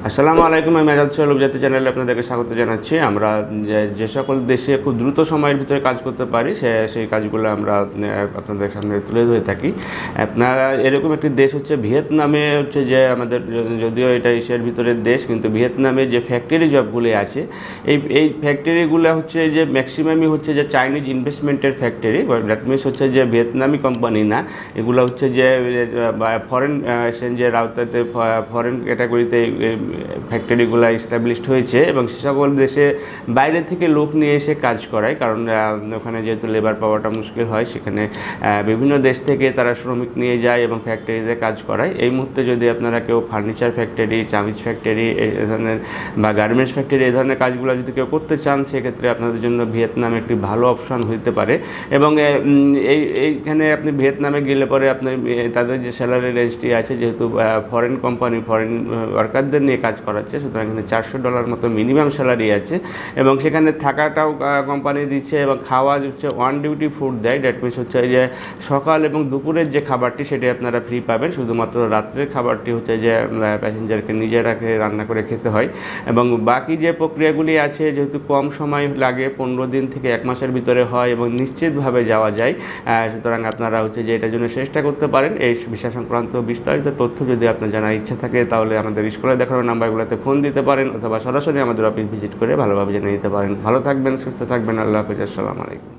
আসসালামু আলাইকুম। আমি আজাদ সোহেল জাতীয় চ্যানেলে আপনাদেরকে স্বাগত জানাচ্ছি। আমরা যে সকল দেশে খুব দ্রুত সময়ের ভিতরে কাজ করতে পারি সেই কাজগুলো আমরা আপনাদের সামনে তুলে ধরে থাকি। আপনারা এরকম একটি দেশ হচ্ছে ভিয়েতনামে, হচ্ছে যে আমাদের যদিও এটা এশিয়ার ভিতরের দেশ, কিন্তু ভিয়েতনামে যে ফ্যাক্টরি জবগুলি আছে এই ফ্যাক্টরিগুলো হচ্ছে যে ম্যাক্সিমামই হচ্ছে যে চাইনিজ ইনভেস্টমেন্টের ফ্যাক্টরি। দ্যাট মিনস হচ্ছে যে ভিয়েতনামি কোম্পানি না, এগুলো হচ্ছে যে ফরেন এক্সচেঞ্জের আওতাতে ফরেন ক্যাটাগরিতে ফ্যাক্টরিগুলো এস্টাবলিশড হয়েছে এবং সে সকল দেশে বাইরে থেকে লোক নিয়ে এসে কাজ করায়। কারণ ওখানে যেহেতু লেবার পাওয়াটা মুশকিল হয়, সেখানে বিভিন্ন দেশ থেকে তারা শ্রমিক নিয়ে যায় এবং ফ্যাক্টরিতে কাজ করায়। এই মুহূর্তে যদি আপনারা কেউ ফার্নিচার ফ্যাক্টরি, চামিচ ফ্যাক্টরি এই ধরনের বা গার্মেন্টস ফ্যাক্টরি এই ধরনের কাজগুলো যদি কেউ করতে চান, সেক্ষেত্রে আপনাদের জন্য ভিয়েতনাম একটি ভালো অপশন হতে পারে। এবং এইখানে আপনি ভিয়েতনামে গেলে পরে আপনি তাদের যে স্যালারি রেঞ্জটি আছে, যেহেতু ফরেন কোম্পানি ফরেন ওয়ার্কারদের নিয়ে কাজ করাচ্ছে, সুতরাং এখানে $400 মতো মিনিমাম স্যালারি আছে এবং সেখানে থাকাটাও কোম্পানি দিচ্ছে এবং খাওয়া হচ্ছে ওয়ান ডিউটি ফুড দেয়। দ্যাট মিনস হচ্ছে যে সকাল এবং দুপুরের যে খাবারটি সেটি আপনারা ফ্রি পাবেন, শুধুমাত্র রাত্রের খাবারটি হচ্ছে যে প্যাসেঞ্জারকে নিজেরাকে রান্না করে খেতে হয়। এবং বাকি যে প্রক্রিয়াগুলি আছে, যেহেতু কম সময় লাগে, 15 দিন থেকে 1 মাসের ভিতরে হয় এবং নিশ্চিতভাবে যাওয়া যায়, সুতরাং আপনারা হচ্ছে যে এটার জন্য চেষ্টা করতে পারেন। এই বিষয় সংক্রান্ত বিস্তারিত তথ্য যদি আপনার জানার ইচ্ছা থাকে, তাহলে আমাদের স্কুলে দেখানো নাম্বারগুলোতে ফোন দিতে পারেন অথবা সরাসরি আমাদের অফিস ভিজিট করে ভালোভাবে জেনে নিতে পারেন। ভালো থাকবেন, সুস্থ থাকবেন। আল্লাহ হাফেজ। আসসালামু আলাইকুম।